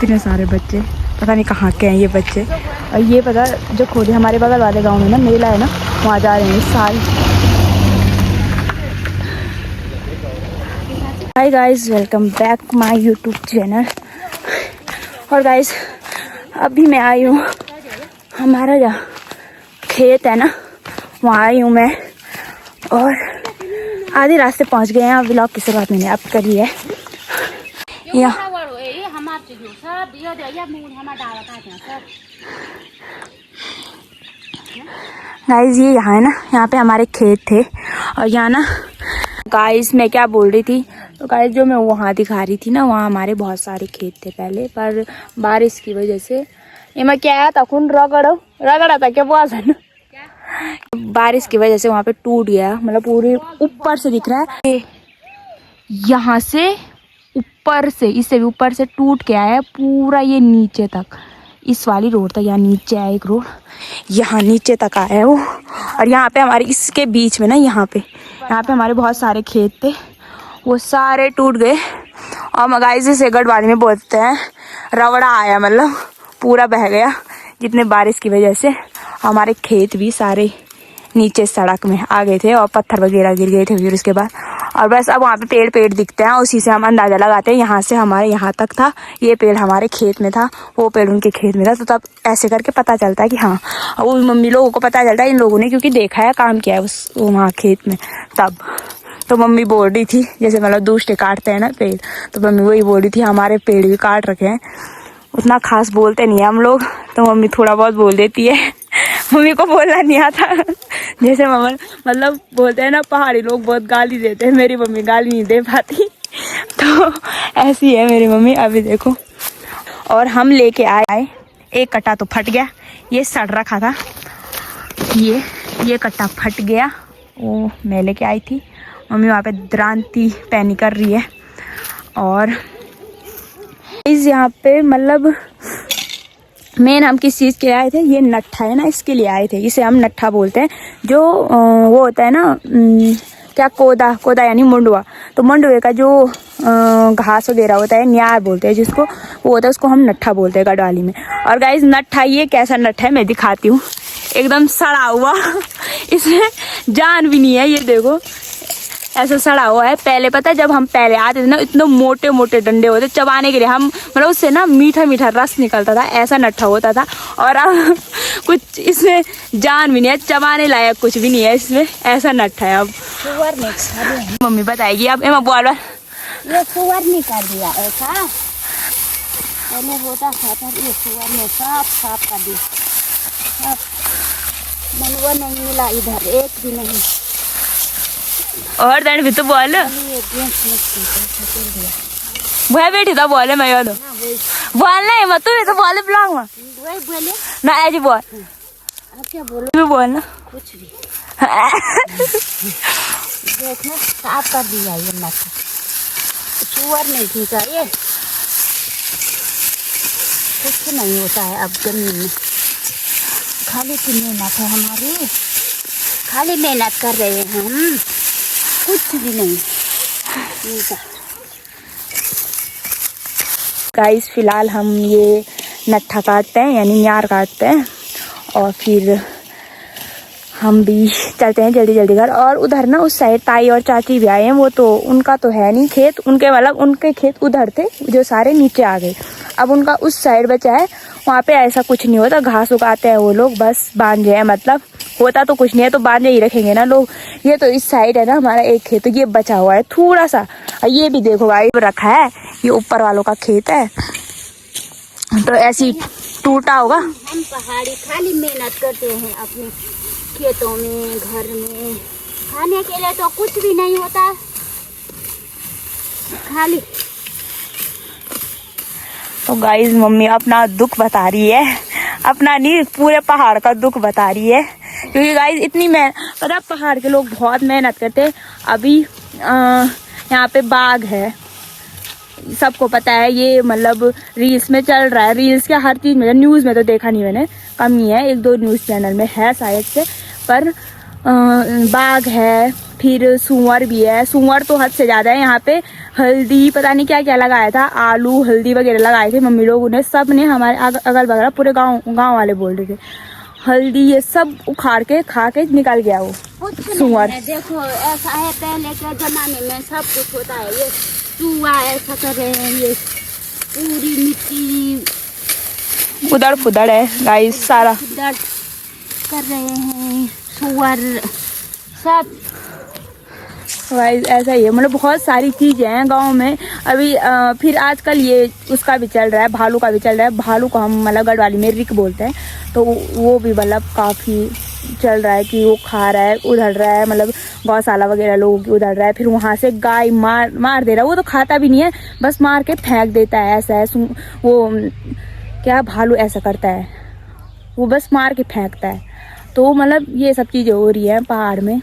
इतने सारे बच्चे, पता नहीं कहाँ के हैं ये बच्चे। और ये पता जो खोली हमारे बगल वाले गांव में ना मेला है ना, वहाँ जा रहे हैं इस साल। Hi guys, welcome back my YouTube channel. और गाइस अभी मैं आई हूँ, हमारा जहाँ खेत है ना वहाँ आई हूँ मैं, और आधे रास्ते पहुँच गए हैं। अब व्लॉग की शुरुआत मैंने अब करी है। गाइस ये यहाँ है ना, यहाँ पे हमारे खेत थे। और यहाँ ना गाइस मैं क्या बोल रही थी, तो गाइस जो मैं वहाँ दिखा रही थी ना, वहाँ हमारे बहुत सारे खेत थे पहले, पर बारिश की वजह से मैं क्या आया था खून रगड़ा था क्या बोला था ना, बारिश की वजह से वहाँ पे टूट गया। मतलब पूरे ऊपर से दिख रहा है, यहाँ से ऊपर से, इससे भी ऊपर से टूट के आया पूरा ये नीचे तक, इस वाली रोड तक। यहाँ नीचे है एक रोड, यहाँ नीचे तक आया है वो। और यहाँ पे हमारे इसके बीच में ना, यहाँ पे हमारे बहुत सारे खेत थे, वो सारे टूट गए। और गाइस इसे गढ़वाली में बोलते हैं रवड़ा आया, मतलब पूरा बह गया जितने बारिश की वजह से। हमारे खेत भी सारे नीचे सड़क में आ गए थे और पत्थर वगैरह गिर गए थे फिर उसके बाद। और बस अब वहाँ पे पेड़ दिखते हैं, उसी से हम अंदाज़ा लगाते हैं यहाँ से हमारे यहाँ तक था, ये पेड़ हमारे खेत में था, वो पेड़ उनके खेत में था। तो तब ऐसे करके पता चलता है कि हाँ, वो मम्मी लोगों को पता चलता है, इन लोगों ने क्योंकि देखा है, काम किया है उस वहाँ खेत में। तब तो मम्मी बोल रही थी, जैसे मतलब दूसरे काटते हैं ना पेड़, तो मम्मी वही बोल रही थी हमारे पेड़ भी काट रखे हैं। उतना खास बोलते नहीं है हम लोग, तो मम्मी थोड़ा बहुत बोल देती है। मम्मी को बोलना नहीं आता, जैसे मतलब बोलते हैं ना पहाड़ी लोग बहुत गाली देते हैं, मेरी मम्मी गाली नहीं दे पाती। तो ऐसी है मेरी मम्मी। अभी देखो, और हम लेके आए, एक कट्टा तो फट गया, ये सड़ रखा था, ये कट्टा फट गया, वो मैं लेके आई थी। मम्मी वहाँ पे द्रांति पैनी कर रही है। और इस यहाँ पे मतलब मेन हम किस चीज़ के आए थे, ये नट्ठा है ना, इसके लिए आए थे। इसे हम नट्ठा बोलते हैं, जो वो होता है ना क्या, कोदा यानी मंडुआ। तो मंडुए का जो घास वगैरह होता है, न्यार बोलते हैं जिसको, वो होता है, उसको हम नट्ठा बोलते हैं गढ़वाली में। और गाइस नट्ठा, ये कैसा नट्ठा है मैं दिखाती हूँ, एकदम सड़ा हुआ। इसमें जान भी नहीं है, ये देखो ऐसा सड़ा हुआ है। पहले पता है जब हम पहले आते थे ना, इतने मोटे मोटे डंडे होते चबाने के लिए, हम मतलब उससे ना मीठा मीठा रस निकलता था, ऐसा नट्ठा होता था। और अब कुछ इसमें जान भी नहीं है, चबाने लायक कुछ भी नहीं है इसमें, ऐसा नट्ठा है। अब मम्मी बताएगी। अब एमा बोल ये सुअर नहीं कर दिया ऐसा, पहले होता था, ये सुअर ने साफ कर दिया। मनवा नहीं मिला इधर, एक भी नहीं। और दंड भी तो बोल, वह बेटी तो बोले, मैं बोलो बोल नहीं मत, तू तो बोले ब्लॉग में वही बोले ना, ऐसे बोल। क्या बोलो, भी बोलना कुछ भी। देखना साफ कर दिया ये नट्ठा, सुअर नहीं खींचा, ये कुछ नहीं होता है अब जमीन में। खाली की मेहनत है हमारी, खाली मेहनत कर रहे हैं हम, कुछ भी नहीं। गाइस फिलहाल हम ये नट्ठा काटते हैं, यानी न्यार काटते हैं, और फिर हम भी चलते हैं जल्दी जल्दी घर। और उधर ना उस साइड ताई और चाची भी आए हैं, वो तो उनका तो है नहीं खेत, उनके मतलब उनके खेत उधर थे जो सारे नीचे आ गए। अब उनका उस साइड बचा है, वहाँ पे ऐसा कुछ नहीं होता, घास उगाते हैं वो लोग, बस बांधे हैं, मतलब होता तो कुछ नहीं है, तो बांधे ही रखेंगे ना लोग। ये तो इस साइड है ना हमारा एक खेत, तो ये बचा हुआ है थोड़ा सा। और ये भी देखो भाई रखा है, ये ऊपर वालों का खेत है, तो ऐसी टूटा होगा। हम पहाड़ी खाली मेहनत करते हैं अपने खेतों में, घर में, खाने के लिए तो कुछ भी नहीं होता, खाली। तो गाइस मम्मी अपना दुख बता रही है, अपना नहीं पूरे पहाड़ का दुख बता रही है, क्योंकि गाइस इतनी पता है पहाड़ के लोग बहुत मेहनत करते हैं। अभी यहाँ पे बाघ है, सबको पता है, ये मतलब रील्स में चल रहा है, रील्स क्या हर चीज़ में, न्यूज़ में तो देखा नहीं मैंने, कम ही है, एक दो न्यूज़ चैनल में है शायद से, पर बाघ है, फिर सूअर भी है, सूअर तो हद से ज़्यादा है। यहाँ पे हल्दी पता नहीं क्या क्या लगाया था, आलू हल्दी वगैरह लगाए थे मम्मी लोगों ने, सब ने, हमारे अगल बगल पूरे गांव वाले बोल रहे थे हल्दी ये सब उखाड़ के खा के निकल गया वो कुछ सूअर। नहीं है, देखो ऐसा है, पहले के जमाने में सब कुछ होता है। ये चूहा ऐसा कर रहे हैं, ये पूरी मिट्टी उधड़ फुदड़ है गाइस सारा, दर्द कर रहे हैं, सूअर सब। गाइस ऐसा ही है, मतलब बहुत सारी चीज़ें हैं गांव में अभी। फिर आजकल ये उसका भी चल रहा है, भालू का भी चल रहा है। भालू को हम मतलब गढ़वाली में रिक बोलते हैं, तो वो भी मतलब काफ़ी चल रहा है कि वो खा रहा है, उधड़ रहा है, मतलब गौशाला वगैरह लोगों की उधड़ रहा है। फिर वहाँ से गाय मार दे रहा है, वो तो खाता भी नहीं है, बस मार के फेंक देता है। ऐसा है वो क्या भालू ऐसा करता है, वो बस मार के फेंकता है। तो मतलब ये सब चीज़ें हो रही हैं पहाड़ में,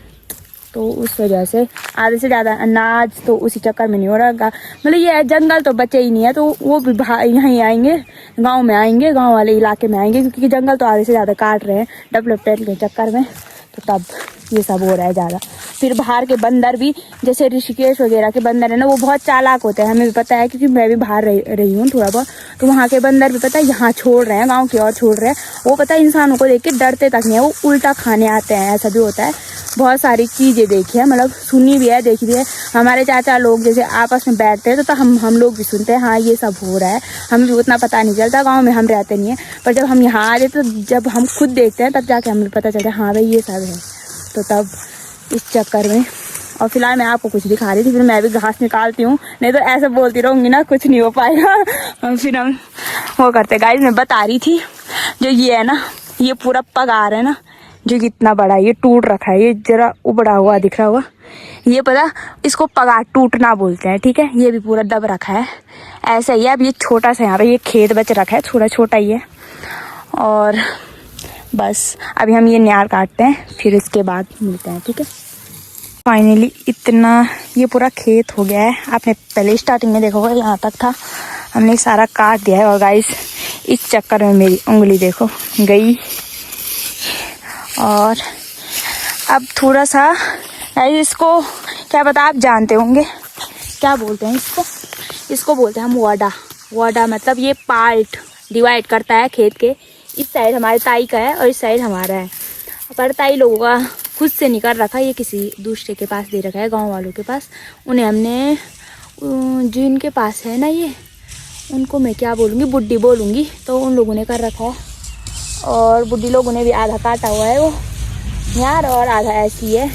तो उस वजह से आधे से ज़्यादा अनाज तो उसी चक्कर में नहीं हो रहा। मतलब ये है, जंगल तो बचे ही नहीं है, तो वो भी यहीं आएंगे, गांव में आएंगे, गांव वाले इलाके में आएंगे, क्योंकि जंगल तो आधे से ज़्यादा काट रहे हैं डेवलपमेंट के चक्कर में, तो तब ये सब हो रहा है ज़्यादा। फिर बाहर के बंदर भी, जैसे ऋषिकेश वगैरह के बंदर है ना, वो बहुत चालाक होते हैं, हमें भी पता है, क्योंकि मैं भी बाहर रही हूँ थोड़ा बहुत। तो वहाँ के बंदर भी पता है यहाँ छोड़ रहे हैं, गाँव की ओर छोड़ रहे हैं। वो पता है इंसानों को देख के डरते तक नहीं है, वो उल्टा खाने आते हैं, ऐसा भी होता है। बहुत सारी चीज़ें देखी है, मतलब सुनी भी है, देखी भी है। हमारे चाचा लोग जैसे आपस में बैठते हैं तो हम लोग भी सुनते हैं, हाँ ये सब हो रहा है। हमें भी उतना पता नहीं चलता, गांव में हम रहते नहीं है, पर जब हम यहाँ आ जाते तो जब हम खुद देखते हैं तब जाके हमें पता चलता है हाँ भाई ये सब है। तो तब इस चक्कर में, और फिलहाल मैं आपको कुछ दिखा रही थी, फिर मैं भी घास निकालती हूँ, नहीं तो ऐसे बोलती रहूँगी ना कुछ नहीं हो पाएगा। फिर हम वो करते। गाइस मैं बता रही थी, जो ये है ना, ये पूरा पगार है ना, जो कितना बड़ा है, ये टूट रखा है, ये जरा उबड़ा हुआ दिख रहा होगा, ये पता, इसको पगार टूटना बोलते हैं, ठीक है। ये भी पूरा दब रखा है, ऐसा ही है। अब ये छोटा सा यहाँ पे ये खेत बच रखा है, थोड़ा छोटा ही है। और बस अभी हम ये न्यार काटते हैं, फिर इसके बाद मिलते हैं, ठीक है। फाइनली इतना ये पूरा खेत हो गया है, आपने पहले स्टार्टिंग में देखा होगा यहाँ तक था, हमने सारा काट दिया है। और गाइस इस चक्कर में मेरी उंगली देखो गई। और अब थोड़ा सा गाइस, इसको क्या पता आप जानते होंगे क्या बोलते हैं इसको बोलते हैं हम वाडा। मतलब ये पार्ट डिवाइड करता है खेत के, इस साइड हमारे ताई का है और इस साइड हमारा है। पर ताई लोगों का खुद से नहीं कर रखा, ये किसी दूसरे के पास दे रखा है, गांव वालों के पास। उन्हें हमने जिनके पास है ना ये, उनको मैं क्या बोलूँगी, बुड्ढी बोलूँगी, तो उन लोगों ने कर रखा है। और बुड्ढी लोगों ने भी आधा काटा हुआ है वो यार, और आधा ऐसी है।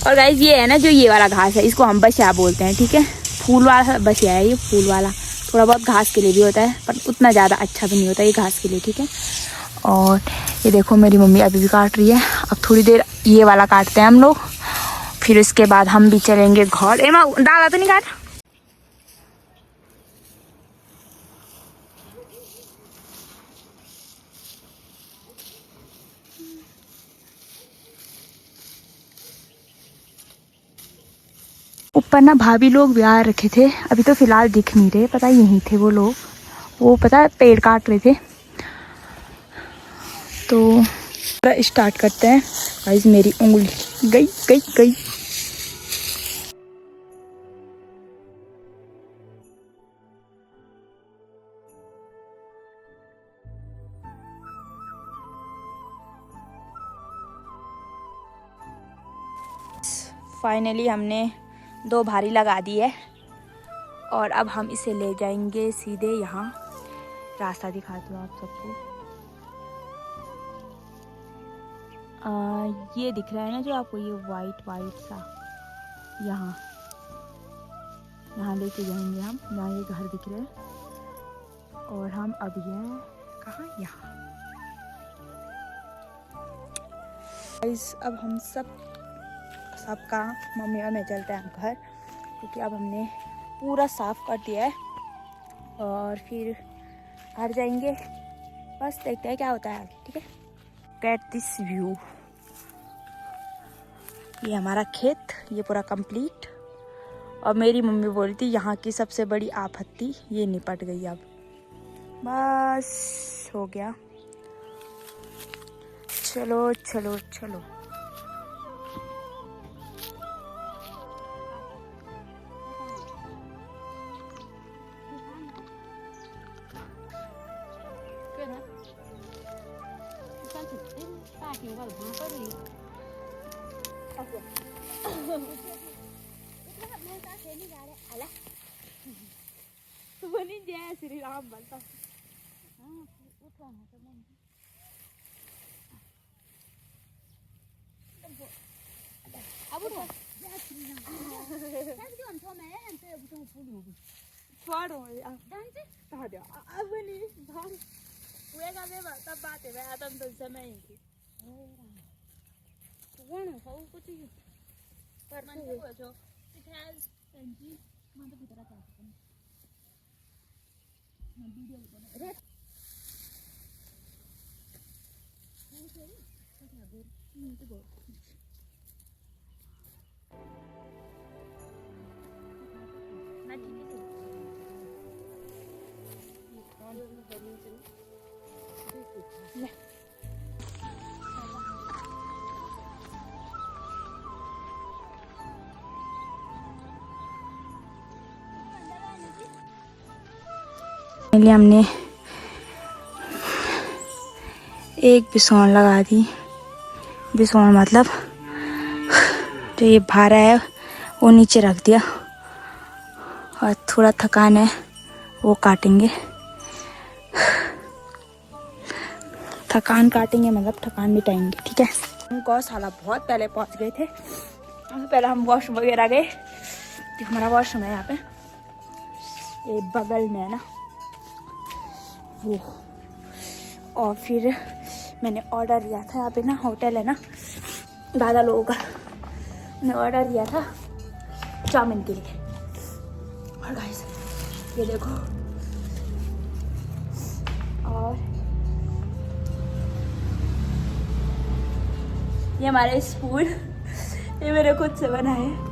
और गाइस ये है ना, जो ये वाला घास है, इसको हम बसिया बोलते हैं, ठीक है। फूल वाला बसिया है ये, फूल वाला थोड़ा बहुत घास के लिए भी होता है, पर उतना ज़्यादा अच्छा भी नहीं होता ये घास के लिए, ठीक है। और ये देखो मेरी मम्मी अभी भी काट रही है। अब थोड़ी देर ये वाला काटते हैं हम लोग, फिर इसके बाद हम भी चलेंगे घर। एमा डाला तो नहीं काट। ऊपर ना भाभी लोग भी आ रखे थे, अभी तो फिलहाल दिख नहीं रहे, पता यहीं थे वो लोग, वो पता पेड़ काट रहे थे। तो स्टार्ट करते हैं। गाइस मेरी उंगली गई। फाइनली हमने 2 भारी लगा दी है, और अब हम इसे ले जाएंगे सीधे यहाँ। रास्ता दिखाती हूँ आप सबको। ये दिख रहा है ना जो आपको, ये वाइट सा, यहाँ लेके जाएंगे हम, यहाँ ये घर दिख रहे हैं। और हम अभी हैं कहाँ, यहाँ। अब हम सबका मम्मी और मैं चलते हैं घर, क्योंकि अब हमने पूरा साफ कर दिया है, और फिर घर जाएंगे। बस देखते हैं क्या होता है आगे, ठीक है। गेट दिस व्यू, ये हमारा खेत, ये पूरा कंप्लीट। और मेरी मम्मी बोली थी यहाँ की सबसे बड़ी आपत्ति ये निपट गई, अब बस हो गया। चलो। tinggal apa nih? Aku. Itu kan mau tak sini gak ada. Alah. बनी जय श्री राम बनता हाँ उठाना तो मन अब उठो जय श्री राम कैसे क्यों तो मैं अंत तो फूल होगी फाड़ो यार डांस आ जा अब नहीं भाग वे का वे तब बात है मैं तुम तो समय ही थी कौन है वो कुछ ही पर मन से पूछो इट हैज जी मन तो भीतर आता है वीडियो बना रे हमने एक बिसौन लगा दी। बिसौन मतलब जो ये भारा है वो नीचे रख दिया और थोड़ा थकान है वो काटेंगे। थकान काटेंगे मतलब थकान मिटाएंगे, ठीक है। हम गौशाला बहुत पहले पहुंच गए थे। पहले हम वॉशरूम वगैरह गए। हमारा वॉशरूम है यहाँ पे, ये बगल में है ना वो। और फिर मैंने ऑर्डर दिया था, यहाँ पे ना होटल है ना ज़्यादा लोगों का, मैंने ऑर्डर दिया था चाउमीन के लिए। और गाइस ये देखो, और ये हमारे स्पून, ये मैंने खुद से बनाए।